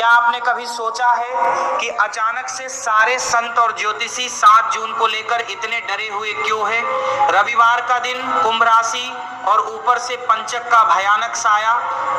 क्या आपने कभी सोचा है कि अचानक से सारे संत और ज्योतिषी 7 जून को लेकर इतने डरे हुए क्यों हैं? रविवार का दिन, कुंभ राशि और ऊपर से पंचक का भयानक साया,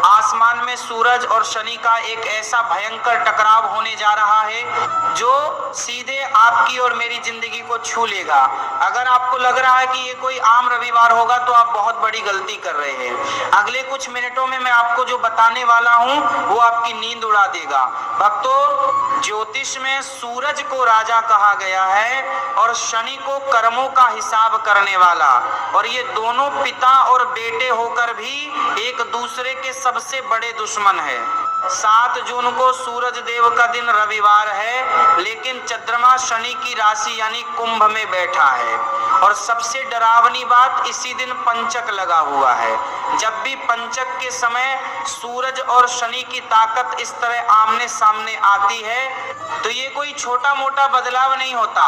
आसमान में सूरज और शनि का एक ऐसा भयंकर टकराव होने जा रहा है जो सीधे आपकी और मेरी जिंदगी को छू लेगा। अगर आपको लग रहा है कि ये कोई आम रविवार होगा तो आप बहुत बड़ी गलती कर रहे हैं। अगले कुछ मिनटों में मैं आपको जो बताने वाला हूं वो आपकी नींद उड़ा देगा। भक्तों, ज्योतिष में सूरज को राजा कहा गया है और शनि को कर्मों का हिसाब करने वाला, और ये दोनों पिता और बेटे होकर भी एक दूसरे के सबसे बड़े दुश्मन है। 7 जून को सूरज देव का दिन रविवार है, लेकिन चंद्रमा शनि की राशि यानी कुंभ में बैठा है। और सबसे डरावनी बात, इसी दिन पंचक लगा हुआ है। जब भी पंचक के समय सूरज और शनि की ताकत इस तरह आमने सामने आती है तो ये कोई छोटा मोटा बदलाव नहीं होता।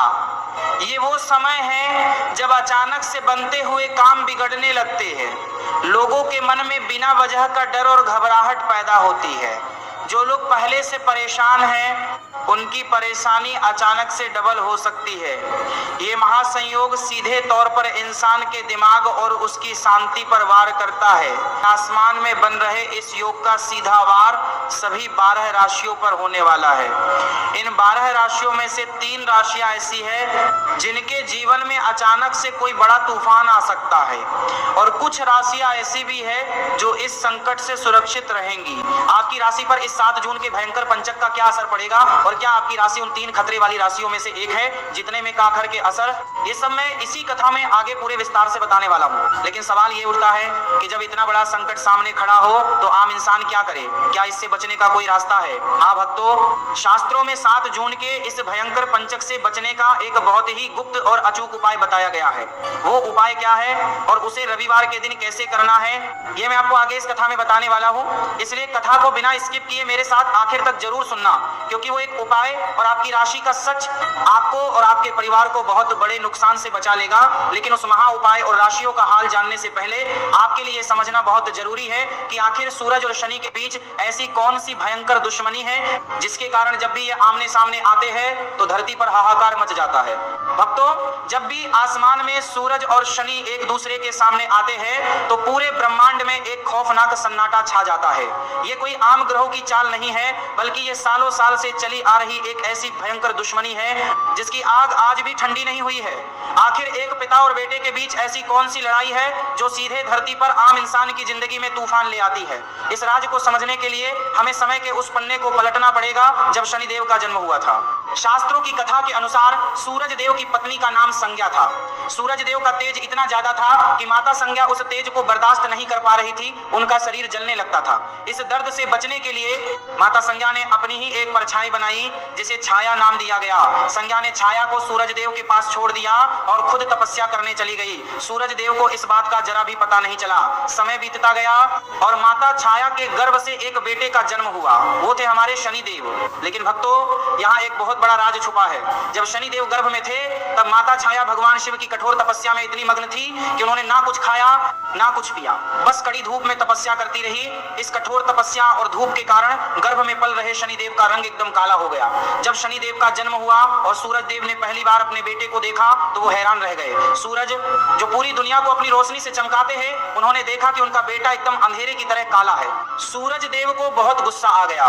ये वो समय है जब अचानक से बनते हुए काम बिगड़ने लगते हैं। लोगों के मन में बिना वजह का डर और घबराहट पैदा होती है। जो लोग पहले से परेशान हैं उनकी परेशानी अचानक से डबल हो सकती है। ये महासंयोग सीधे तौर पर इंसान के दिमाग और उसकी शांति पर वार करता है। आसमान में बन रहे इस योग का सीधा वार सभी 12 राशियों पर होने वाला है। इन 12 राशियों में से 3 राशियां ऐसी है जिनके जीवन में अचानक से कोई बड़ा तूफान आ सकता है, और कुछ राशियां ऐसी भी है जो इस संकट से सुरक्षित रहेंगी। आपकी राशि पर इस 7 जून के भयंकर पंचक का क्या असर पड़ेगा, और क्या आपकी राशि उन 3 खतरे वाली राशियों में से एक है जितने में काखर के असर, ये सब मैं इसी कथा में आगे पूरे विस्तार से बताने वाला हूँ। लेकिन सवाल ये उठता है कि जब इतना बड़ा संकट सामने खड़ा हो तो आम इंसान क्या करे? क्या इससे बचने का कोई रास्ता है? हाँ भक्तों, शास्त्रों में 7 जून के इस भयंकर पंचक से बचने का एक बहुत ही गुप्त और अचूक उपाय बताया गया है। वो उपाय क्या है और उसे रविवार के दिन कैसे करना है, ये मैं आपको आगे इस कथा में बताने वाला हूँ। इसलिए कथा को बिना स्किप किए मेरे साथ आखिर तक जरूर सुनना, क्योंकि वो एक उपाय और आपकी राशि का सच आपको और आपके परिवार को बहुत बड़े नुकसान से बचा लेगा। लेकिन उस महा उपाय और राशियों का हाल जानने से पहले आपके लिए समझना बहुत जरूरी है कि आखिर सूरज और शनि के बीच ऐसी कौन सी भयंकर दुश्मनी है जिसके कारण जब भी ये आमने सामने आते हैं तो धरती पर हाहाकार मच जाता है। भक्तों, जब भी आसमान में सूरज और शनि एक दूसरे के सामने आते हैं तो पूरे ब्रह्मांड में एक खौफनाक सन्नाटा छा जाता है। ये कोई आम ग्रहों की चाल नहीं है, बल्कि ये सालों साल से चली आ रही एक ऐसी भयंकर दुश्मनी है जिसकी आग आज भी ठंडी नहीं हुई है। आखिर एक पिता और बेटे के बीच ऐसी कौन सी लड़ाई है जो सीधे धरती पर आम इंसान की जिंदगी में तूफान ले आती है? इस राज को समझने के लिए हमें समय के उस पन्ने को पलटना पड़ेगा जब शनिदेव का जन्म हुआ था। शास्त्रों की कथा के अनुसार सूरज देव की पत्नी का नाम संज्ञा था। सूरज देव का तेज इतना ज्यादा था कि माता संज्ञा उस तेज को बर्दाश्त नहीं कर पा रही थी। उनका शरीर जलने लगता था। इस दर्द से बचने के लिए माता संज्ञा ने अपनी ही एक परछाई बनाई जिसे छाया नाम दिया गया। संज्ञा ने छाया को सूरज देव के पास छोड़ दिया और खुद तपस्या करने चली गई। सूरज देव को इस बात का जरा भी पता नहीं चला। समय बीतता गया और माता छाया के गर्भ से एक बेटे का जन्म हुआ। वो थे हमारे शनिदेव। लेकिन भक्तों, यहाँ एक बहुत बड़ा राज छुपा है। जब शनिदेव गर्भ में थे तब माता छाया भगवान शिव की कठोर तपस्या में इतनी मग्न थी कि उन्होंने ना कुछ खाया ना कुछ पिया, बस कड़ी धूप में तपस्या करती रही। इस कठोर तपस्या और धूप के कारण गर्भ में पल रहे शनिदेव का रंग एकदम काला हो गया। जब शनिदेव का जन्म हुआ और सूरज देव ने पहली बार अपने बेटे को देखा तो वो हैरान रह गए। सूरज जो पूरी दुनिया को अपनी रोशनी से चमकाते हैं, उन्होंने देखा कि उनका बेटा एकदम अंधेरे की तरह काला है। सूरज देव को बहुत गुस्सा आ गया।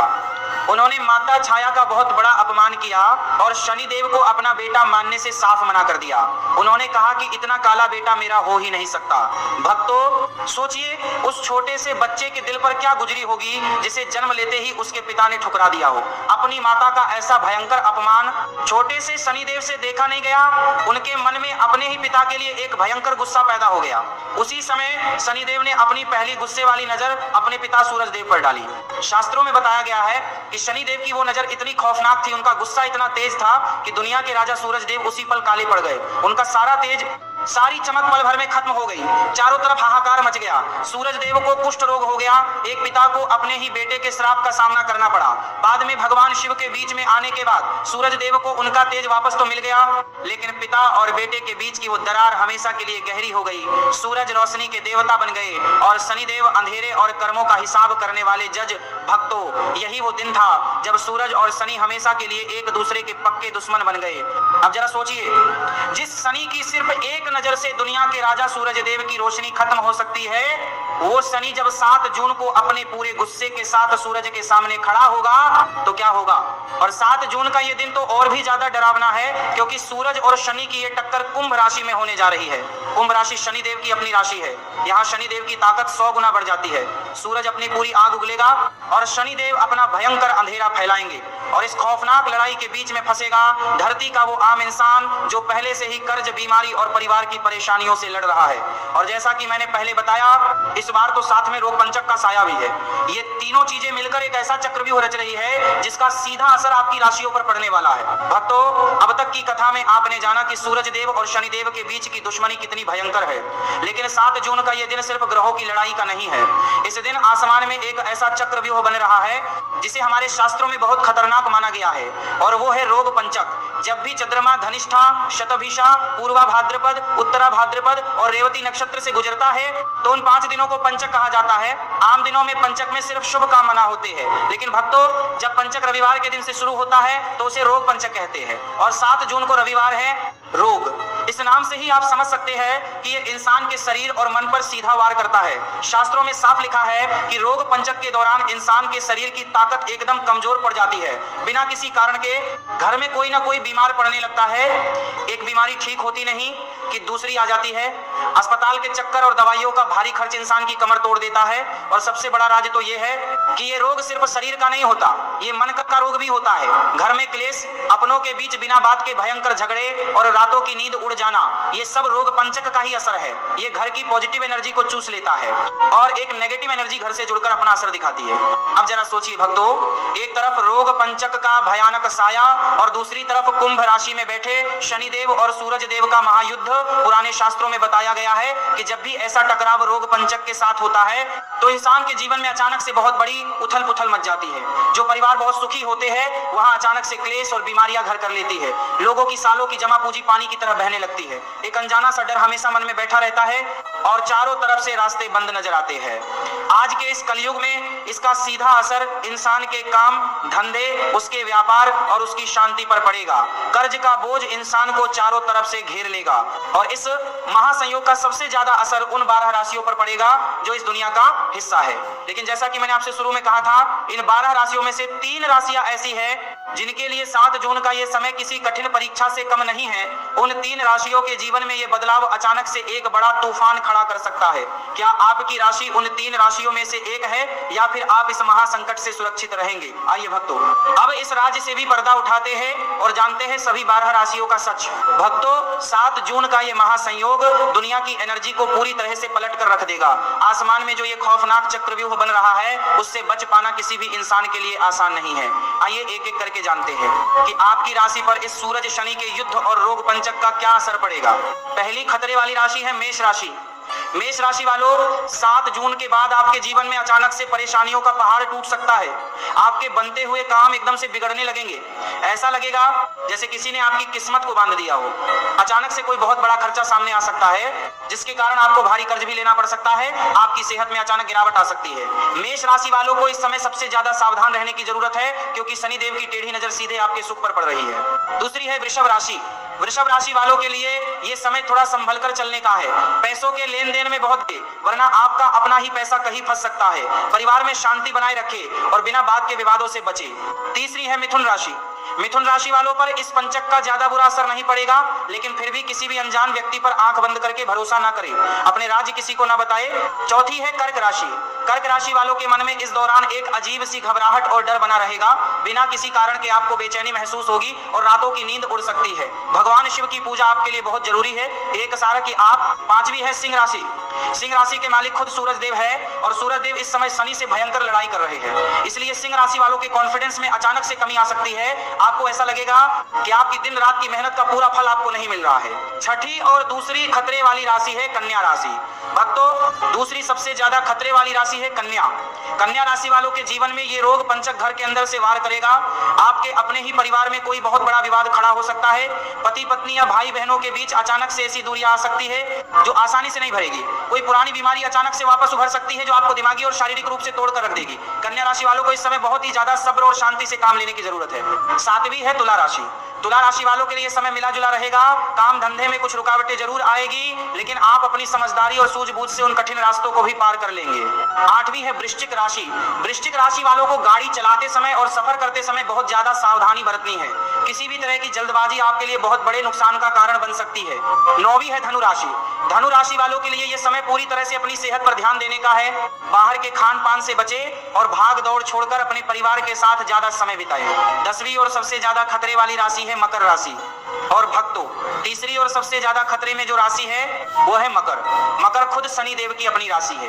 उन्होंने माता छाया का बहुत बड़ा अपमान किया और शनिदेव को अपना बेटा मानने से साफ मना कर दिया। उन्होंने कहा कि इतना काला बेटा मेरा हो ही नहीं सकता। भक्तों, सोचिए उस छोटे से बच्चे के दिल पर क्या गुजरी होगी जिसे जन्म लेते ही उसके पिता ने ठुकरा दिया हो। अपनी माता का ऐसा भयंकर अपमान छोटे से शनिदेव से देखा नहीं गया। उनके मन में अपने ही पिता के लिए एक भयंकर गुस्सा पैदा हो गया। उसी समय शनिदेव ने अपनी पहली गुस्से वाली नजर अपने पिता सूरज देव पर डाली। शास्त्रों में बताया गया है कि शनिदेव की वो नजर इतनी खौफनाक थी, उनका गुस्सा इतना तेज था कि दुनिया के राजा सूरज देव उसी पल काले पड़ गए। उनका सारा तेज सारी चमक पल भर में खत्म हो गई। चारों तरफ हाहाकार मच गया। सूरज देव को कुष्ठ रोग हो गया। एक पिता को अपने ही बेटे के श्राप का सामना करना पड़ा। बाद में भगवान शिव के बीच में आने के बाद सूरज देव को उनका तेज वापस तो मिल गया, लेकिन पिता और बेटे के बीच की वो दरार हमेशा के लिए गहरी हो गई। सूरज रोशनी के देवता बन गए और शनिदेव अंधेरे और कर्मों का हिसाब करने वाले जज। भक्तों, यही वो दिन था जब सूरज और शनि हमेशा के लिए एक दूसरे के पक्के दुश्मन बन गए। अब जरा सोचिए, जिस शनि की सिर्फ एक नजर से दुनिया के राजा सूरज देव की रोशनी खत्म हो सकती है, वो शनि जब 7 जून को अपने पूरे गुस्से के साथ सूरज के सामने खड़ा होगा तो क्या होगा। और 7 जून का ये दिन तो और भी ज्यादा डरावना है, क्योंकि सूरज और शनि की ये टक्कर कुंभ राशि में होने जा रही है। कुंभ राशि शनि देव की अपनी राशि है। यहाँ शनि देव की ताकत 100 गुना बढ़ जाती है। सूरज अपनी पूरी आग उगलेगा और शनि देव अपना भयंकर अंधेरा फैलाएंगे और इस खौफनाक लड़ाई के बीच में फंसेगा धरती का वो आम इंसान जो पहले से ही कर्ज, बीमारी और परिवार की परेशानियों से लड़ रहा है। और जैसा कि मैंने पहले बताया, इस बार तो साथ में रोग पंचक का साया भी है। ये तीनों चीजें मिलकर एक ऐसा चक्रव्यूह रच रही है जिसका सीधा असर आपकी राशियों पर पड़ने वाला है। भक्तों, अब तक की कथा में आपने जाना कि सूरज देव और शनि देव के बीच की दुश्मनी कितनी भयंकर है, लेकिन 7 जून का यह दिन सिर्फ ग्रहों की लड़ाई का नहीं है। इस दिन आसमान में एक ऐसा चक्रव्यूह बन रहा है जिसे हमारे शास्त्रों में बहुत खतरनाक माना गया है, और वो है रोग पंचक। जब भी चंद्रमा धनिष्ठा, शतभिषा, पूर्वा भाद्रपद, उत्तरा भाद्रपद और रेवती नक्षत्र से गुजरता है तो उन 5 दिनों को पंचक कहा जाता है। आम दिनों में पंचक में सिर्फ शुभ कामना होते हैं, लेकिन भक्तों, जब पंचक रविवार के दिन से शुरू होता है तो उसे रोग पंचक कहते हैं। और 7 जून को रविवार है रोग। इस नाम से ही आप समझ सकते हैं कि ये इंसान के शरीर और मन पर सीधा वार करता है। शास्त्रों में साफ लिखा है कि रोग पंचक के दौरान इंसान के शरीर की ताकत एकदम कमजोर पड़ जाती है। बिना किसी कारण के घर में कोई ना कोई बीमार पड़ने लगता है। एक बीमारी ठीक होती नहीं कि दूसरी आ जाती है। अस्पताल के चक्कर और दवाइयों का भारी खर्च इंसान की कमर तोड़ देता है। और सबसे बड़ा राज तो ये है कि ये रोग सिर्फ शरीर का नहीं होता, ये मन का रोग भी होता है। घर में क्लेश, अपनों के बीच बिना बात के भयंकर झगड़े और रातों की नींद उड़ जाना, ये सब रोग पंचक का ही असर है। ये घर की पॉजिटिव एनर्जी को चूस लेता है और एक नेगेटिव एनर्जी घर से जुड़कर अपना असर दिखाती है। अब जरा सोचिए भक्तों, एक तरफ रोग पंचक का भयानक साया और दूसरी तरफ कुंभ राशि में बैठे शनिदेव और सूरज देव का महायुद्ध। पुराने शास्त्रों में बताया गया है कि जब भी ऐसा टकराव रोग पंचक के साथ होता है तो इंसान के जीवन में अचानक से बहुत बड़ी उथल पुथल मच जाती है। जो परिवार बहुत सुखी होते हैं वहां अचानक से क्लेश और बीमारियां घर कर लेती है। लोगों की सालों की जमा पूंजी पानी की तरह बहने लगती है। एक अनजाना सा डर हमेशा मन में बैठा रहता है और चारों तरफ से रास्ते बंद नजर आते हैं। आज के इस कलयुग में इसका सीधा असर इंसान के काम धंधे, उसके व्यापार और उसकी शांति पर पड़ेगा। कर्ज का बोझ इंसान को चारों तरफ से घेर लेगा और इस महासंयोग का सबसे ज्यादा असर उन 12 राशियों पर पड़ेगा जो इस दुनिया का हिस्सा है। लेकिन जैसा कि मैंने आपसे शुरू में कहा था, इन 12 राशियों में से 3 राशियां ऐसी हैं जिनके लिए 7 जून का ये समय किसी कठिन परीक्षा से कम नहीं है। उन 3 राशियों के जीवन में ये बदलाव अचानक से एक बड़ा तूफान खड़ा कर सकता है। क्या आपकी राशि उन 3 राशियों में से एक है या फिर आप इस महासंकट से सुरक्षित रहेंगे? आइए भक्तों, अब इस राज्य से भी पर्दा उठाते हैं और जानते हैं सभी 12 राशियों का सच। भक्तों, 7 जून का ये महासंयोग दुनिया की एनर्जी को पूरी तरह से पलट कर रख देगा। आसमान में जो ये खौफनाक चक्रव्यूह बन रहा है उससे बच पाना किसी भी इंसान के लिए आसान नहीं है। आइए एक एक करके जानते हैं कि आपकी राशि पर इस सूरज शनि के युद्ध और रोग पंचक का क्या असर पड़ेगा। पहली खतरे वाली राशि है मेष राशि। मेष राशि वालों, 7 जून के बाद आपके जीवन में अचानक से परेशानियों का पहाड़ टूट सकता है। आपके बनते हुए काम एकदम से बिगड़ने लगेंगे। ऐसा लगेगा जैसे किसी ने आपकी किस्मत को बांध दिया हो। अचानक से कोई बहुत बड़ा खर्चा सामने आ सकता है जिसके कारण आपको भारी कर्ज भी लेना पड़ सकता है। आपकी सेहत में अचानक गिरावट आ सकती है। मेष राशि वालों को इस समय सबसे ज्यादा सावधान रहने की जरूरत है क्योंकि शनि देव की टेढ़ी नजर सीधे आपके सुख पर पड़ रही है। दूसरी है वृषभ राशि। वृषभ राशि वालों के लिए ये समय थोड़ा संभल कर चलने का है। पैसों के लेन देन में बहुत है, वरना आपका अपना ही पैसा कहीं फंस सकता है। परिवार में शांति बनाए रखें और बिना बात के विवादों से बचें। तीसरी है मिथुन राशि। मिथुन राशि वालों पर इस पंचक का ज्यादा बुरा असर नहीं पड़ेगा, लेकिन फिर भी किसी भी अनजान व्यक्ति पर आंख बंद करके भरोसा ना करें। अपने राज्य किसी को ना बताए। चौथी है कर्क राशि। कर्क राशि वालों के मन में इस दौरान एक अजीब सी घबराहट और डर बना रहेगा। बिना किसी कारण के आपको बेचैनी महसूस होगी और रातों की नींद उड़ सकती है। भगवान शिव की पूजा आपके लिए बहुत जरूरी है। एक सारा कि आप। पांचवी है सिंह राशि। सिंह राशि के मालिक खुद सूरज देव है और सूरज देव इस समय शनि से भयंकर लड़ाई कर रहे हैं, इसलिए सिंह राशि वालों के कॉन्फिडेंस में अचानक से कमी आ सकती है। आपको ऐसा लगेगा कि आपकी दिन रात की मेहनत का पूरा फल आपको नहीं मिल रहा है। छठी और दूसरी खतरे वाली राशि है कन्या राशि। भक्तों, दूसरी सबसे ज्यादा खतरे वाली राशि है कन्या। कन्या राशि वालों के जीवन में ये रोग पंचक घर के अंदर से वार करेगा। आपके अपने ही परिवार में कोई बहुत बड़ा विवाद खड़ा हो सकता है। पति पत्नी या भाई बहनों के बीच अचानक से ऐसी दूरियां आ सकती है जो आसानी से नहीं भरेगी। कोई पुरानी बीमारी अचानक से वापस उभर सकती है जो आपको दिमागी और शारीरिक रूप से तोड़कर रख देगी। कन्या राशि वालों को इस समय बहुत ही ज्यादा सब्र और शांति से काम लेने की जरूरत है। सातवीं है तुला राशि। तुला राशि वालों के लिए समय मिला जुला रहेगा। काम धंधे में कुछ रुकावटें जरूर आएगी, लेकिन आप अपनी समझदारी और सूझबूझ से उन कठिन रास्तों को भी पार कर लेंगे। आठवीं है वृश्चिक राशि। वृश्चिक राशि वालों को गाड़ी चलाते समय और सफर करते समय बहुत ज्यादा सावधानी बरतनी है। किसी भी तरह की जल्दबाजी आपके लिए बहुत बड़े नुकसान का कारण बन सकती है। नौवीं है धनु राशि। धनु राशि वालों के लिए यह समय पूरी तरह से अपनी सेहत पर ध्यान देने का है। बाहर के खान पान से बचे और भाग दौड़ छोड़कर अपने परिवार के साथ ज्यादा समय बिताएं। 10वीं और सबसे ज्यादा खतरे वाली राशि है मकर राशि। और भक्तों, तीसरी और सबसे ज्यादा खतरे में जो राशि है वो है मकर। मकर खुद शनि देव की अपनी राशि है।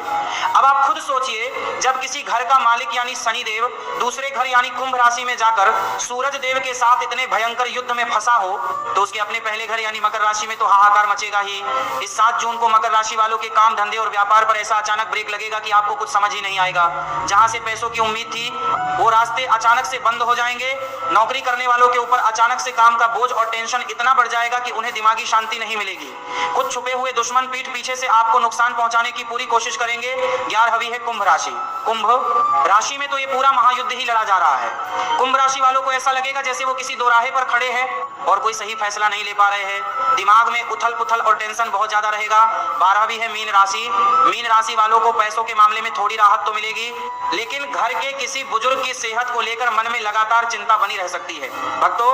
अब आप खुद सोचिए, जब किसी घर का मालिक यानी शनि देव दूसरे घर यानी कुंभ राशि में जाकर सूरज देव के साथ इतने भयंकर युद्ध में फंसा हो, तो उसके अपने पहले घर यानी मकर राशि में तो हाहाकार मचेगा ही। इस 7 जून को मकर राशि वालों के काम धंधे और व्यापार पर ऐसा अचानक ब्रेक लगेगा कि आपको कुछ समझ ही नहीं आएगा। जहां से पैसों की उम्मीद थी वो रास्ते अचानक से बंद हो जाएंगे। नौकरी करने वालों के ऊपर अचानक से काम का बोझ और टेंशन इतना बढ़ जाएगा कि उन्हें दिमागी शांति नहीं मिलेगी। कुछ छुपे हुए दुश्मन पीठ पीछे से आपको नुकसान पहुंचाने की पूरी कोशिश करेंगे। 11वीं है कुंभ राशि। कुंभ राशि में तो ये पूरा महायुद्ध ही लड़ा जा रहा है। कुंभ राशि वालों को ऐसा लगेगा जैसे वो किसी दोराहे पर खड़े हैं और कोई सही फैसला नहीं ले पा रहे हैं। दिमाग में उथल पुथल और टेंशन बहुत ज्यादा रहेगा। 12वीं है मीन राशि। मीन राशि वालों को पैसों के मामले में थोड़ी राहत तो मिलेगी, लेकिन घर के किसी बुजुर्ग की सेहत को लेकर मन में लगातार चिंता बनी रह सकती है। भक्तों,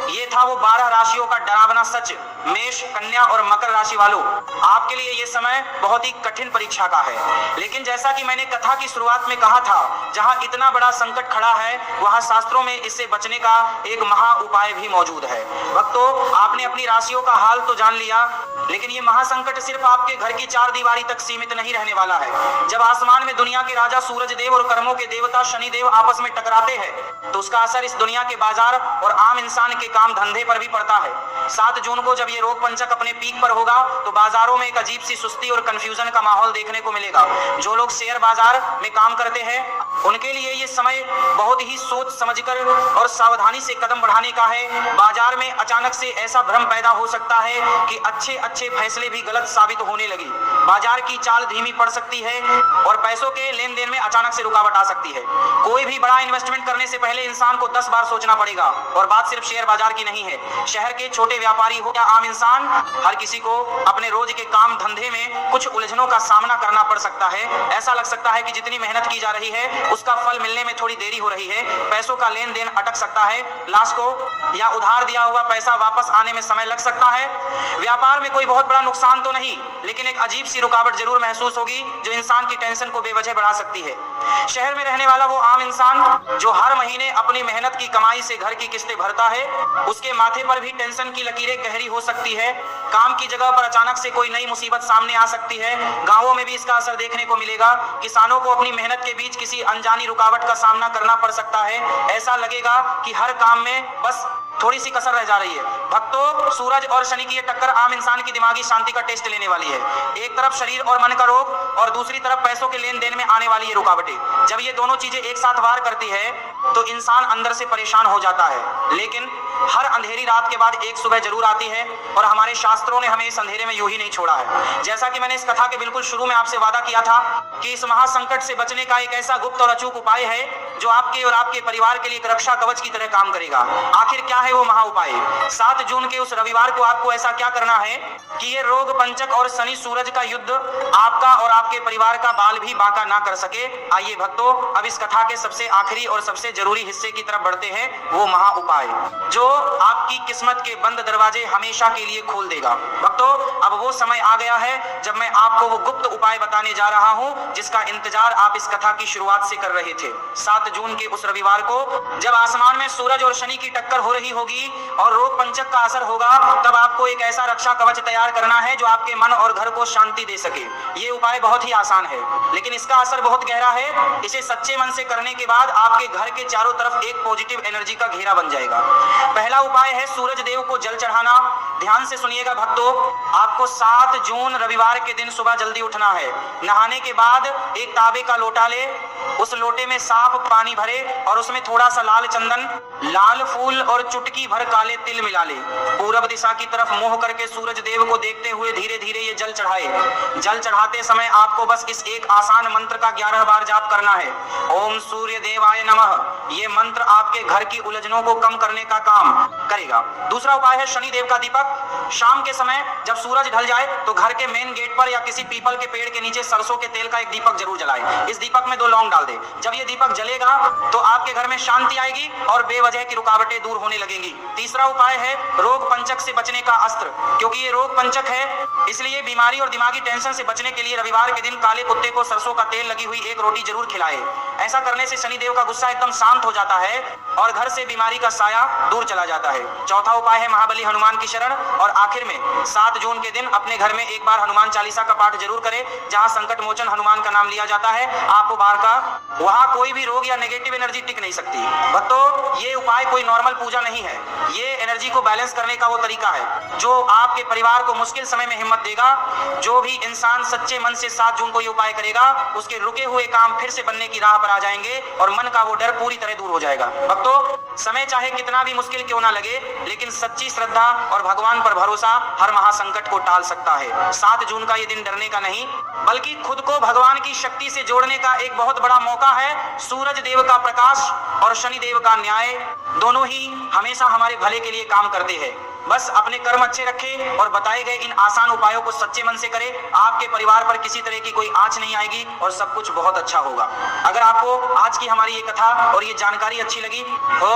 ये था वो 12 राशियों का डरावना सच। मेष, कन्या और मकर राशि वालों, आपके लिए ये समय बहुत ही कठिन परीक्षा का है। लेकिन जैसा कि मैंने कथा की शुरुआत में कहा था, जहां इतना बड़ा संकट खड़ा है वहां शास्त्रों में इससे बचने का एक महा उपाय भी मौजूद है। भक्तों, आपने अपनी राशियों का हाल तो जान लिया, लेकिन ये महासंकट सिर्फ आपके घर की 4 दीवारी तक सीमित नहीं रहने वाला है। जब आसमान में दुनिया के राजा सूरज देव और कर्मों के देवता शनि देव आपस में टकराते हैं, तो उसका असर इस दुनिया के बाजार और आम इंसान के काम धंधे पर भी पड़ता है। 7 जून को जब ये रोग पंचक अपने पीक पर होगा तो बाजारों में एक अजीब सी सुस्ती और कंफ्यूजन का माहौल देखने को मिलेगा। जो लोग शेयर बाजार में काम करते हैं उनके लिए ये समय बहुत ही सोच समझकर और सावधानी से कदम बढ़ाने का है। बाजार में अचानक से ऐसा भ्रम पैदा हो सकता है कि अच्छे फैसले भी गलत साबित होने लगे। बाजार की चाल धीमी पड़ सकती है और पैसों के लेन देन में अचानक से रुकावट आ सकती है। कोई भी बड़ा इन्वेस्टमेंट करने से पहले इंसान को 10 बार सोचना पड़ेगा। और बात सिर्फ शेयर बाजार की नहीं है, शहर के छोटे व्यापारी हो या आम इंसान, हर किसी को अपने रोज के काम धंधे में कुछ उलझनों का सामना करना पड़ सकता है। ऐसा लग सकता है कि जितनी मेहनत की जा रही है उसका फल मिलने में थोड़ी देरी हो रही है। पैसों का लेन देन अटक सकता है, लास्ट को या उधार दिया हुआ पैसा वापस आने में समय लग सकता है। व्यापार में कोई बहुत बड़ा नुकसान तो नहीं, लेकिन एक अजीब सी रुकावट जरूर महसूस होगी जो इंसान की टेंशन को बेवजह बढ़ा सकती है। शहर में रहने वाला वो आम इंसान जो हर महीने अपनी मेहनत की कमाई से घर की किस्तें भरता है, उसके माथे पर भी टेंशन की लकीरें गहरी हो सकती है। काम की जगह पर अचानक से कोई नई मुसीबत सामने आ सकती है। गांवों में भी इसका असर देखने को मिलेगा। किसानों को अपनी मेहनत के बीच किसी अनजानी रुकावट का सामना करना पड़ सकता है। ऐसा लगेगा कि हर काम में बस थोड़ी सी कसर रह जा रही है। भक्तों, सूरज और शनि की ये टक्कर आम इंसान की दिमागी शांति का टेस्ट लेने वाली है। एक तरफ शरीर और मन का रोग और दूसरी तरफ पैसों के लेन देन में आने वाली ये रुकावटें। जब ये दोनों चीजें एक साथ वार करती है तो इंसान अंदर से परेशान हो जाता है। लेकिन हर अंधेरी रात के बाद एक सुबह जरूर आती है और हमारे शास्त्रों ने हमें इस अंधेरे में यूं ही नहीं छोड़ा है। जैसा कि मैंने इस कथा के बिल्कुल शुरू में आपसे वादा किया था कि इस महासंकट से बचने का एक ऐसा गुप्त और अचूक उपाय है जो आपके और आपके परिवार के लिए एक रक्षा कवच की तरह काम करेगा। आखिर क्या है वो महा उपाय? 7 जून के उस रविवार को आपको ऐसा क्या करना है कि ये रोग पंचक और शनि सूरज का युद्ध आपका और आपके परिवार का बाल भी बांका ना कर सके। आइए भक्तों, अब इस कथा के सबसे आखिरी और सबसे जरूरी हिस्से की तरफ बढ़ते हैं, वो महा उपाय जो आपकी किस्मत के बंद दरवाजे हमेशा के लिए खोल देगा। भक्तों, अब वो समय आ गया है जब मैं आपको वो गुप्त उपाय बताने जा रहा हूं जिसका इंतजार आप इस कथा की शुरुआत से कर रहे थे। 7 जून के उस रविवार को जब आसमान में सूरज और शनि की टक्कर हो रही होगी और रोग पंचक का असर होगा, तब आपको एक ऐसा रक्षा कवच तैयार करना है जो आपके मन और घर को शांति दे सके। ये उपाय बहुत ही आसान है, लेकिन इसका असर बहुत गहरा है। इसे सच्चे मन से करने के बाद आपके घर के चारों तरफ एक पॉजिटिव एनर्जी का घेरा बन जाएगा। पहला उपाय है सूरज देव को जल चढ़ाना। ध्यान से सुनिएगा भक्तों, आपको 7 जून रविवार के दिन सुबह जल्दी उठना है। नहाने के बाद एक तांबे का लोटा ले, उस लोटे में साफ पानी भरे और उसमें थोड़ा सा लाल चंदन, लाल फूल और चुटकी भर काले तिल मिला ले। पूरब दिशा की तरफ मुंह करके सूरज देव को देखते हुए धीरे धीरे ये जल चढ़ाए। जल चढ़ाते समय आपको बस इस एक आसान मंत्र का 11 बार जाप करना है। ओम सूर्य देवाय नमः। ये मंत्र आपके घर की उलझनों को कम करने का काम करेगा। दूसरा उपाय है शनि देव का दीपक। शाम के समय जब सूरज ढल जाए तो घर के मेन गेट पर या किसी पीपल के पेड़ के नीचे सरसों के तेल का एक दीपक जरूर जलाए। इस दीपक में 2 लौंग डाल दे। जब ये दीपक जलेगा तो आपके घर में शांति आएगी और बेवजह की रुकावटें दूर होने लगेंगी। तीसरा उपाय है रोग पंचक से बचने का अस्त्र। क्योंकि ये रोग पंचक है, इसलिए बीमारी और दिमागी टेंशन से बचने के लिए रविवार के दिन काले कुत्ते को सरसों का तेल लगी हुई एक रोटी जरूर खिलाए। ऐसा करने से शनि देव का गुस्सा एकदम शांत हो जाता है और घर से बीमारी का साया दूर चला जाता है। चौथा उपाय है महाबली हनुमान की शरण। और आखिर में 7 जून के दिन अपने घर में एक बार हनुमान चालीसा का पाठ जरूर करें। जहां संकट मोचन हनुमान का नाम लिया जाता है, आपको बार का वहां कोई भी रोग या नेगेटिव एनर्जी टिक नहीं सकती। भक्तों, ये उपाय कोई नॉर्मल पूजा नहीं है, ये एनर्जी को बैलेंस करने का वो तरीका है जो आपके परिवार को मुश्किल समय में हिम्मत देगा। जो भी इंसान सच्चे मन से 7 जून को ये उपाय करेगा, उसके रुके हुए काम फिर से बनने की राह पर आ जाएंगे और मन का वो डर पूरी तरह दूर हो जाएगा। भक्तों, समय चाहे कितना भी मुश्किल क्यों ना लगे, लेकिन सच्ची श्रद्धा और भगवान पर भरोसा हर महासंकट को टाल सकता है। 7 जून का ये दिन डरने का नहीं, बल्कि खुद को भगवान की शक्ति से जोड़ने का एक बहुत बड़ा मौका है। सूरज देव का प्रकाश और शनि देव का न्याय दोनों ही हमेशा हमारे भले के लिए काम करते हैं। बस अपने कर्म अच्छे रखें और बताए गए इन आसान उपायों को सच्चे मन से करें। आपके परिवार पर किसी तरह की कोई आंच नहीं आएगी और सब कुछ बहुत अच्छा होगा। अगर आपको आज की हमारी ये कथा और ये जानकारी अच्छी लगी हो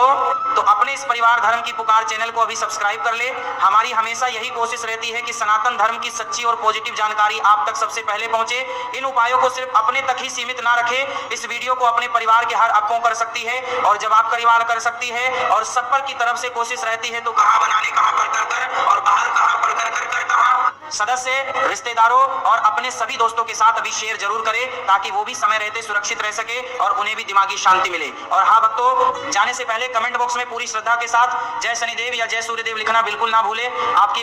तो अपने इस परिवार धर्म की पुकार चैनल को अभी सब्सक्राइब कर ले। हमारी हमेशा यही कोशिश रहती है कि सनातन धर्म की सच्ची और पॉजिटिव जानकारी आप तक सबसे पहले पहुंचे। इन उपायों को सिर्फ अपने तक ही सीमित ना रखें। इस वीडियो को अपने परिवार के हर अक्कों कर सकती है, और जब आप परिवार कर सकती है और सब पर की तरफ से कोशिश रहती है तो कहां बनाने कहां पर कर और बाहर कहां पर कर कहां सदस्य, रिश्तेदारों और अपने सभी दोस्तों के साथ अभी शेयर जरूर करें ताकि वो भी समय रहते सुरक्षित रह सके और उन्हें भी दिमागी शांति मिले। और हाँ भक्तों, जाने से पहले कमेंट बॉक्स में पूरी श्रद्धा के साथ जय शनिदेव या जय सूर्यदेव लिखना बिल्कुल ना भूले। आपकी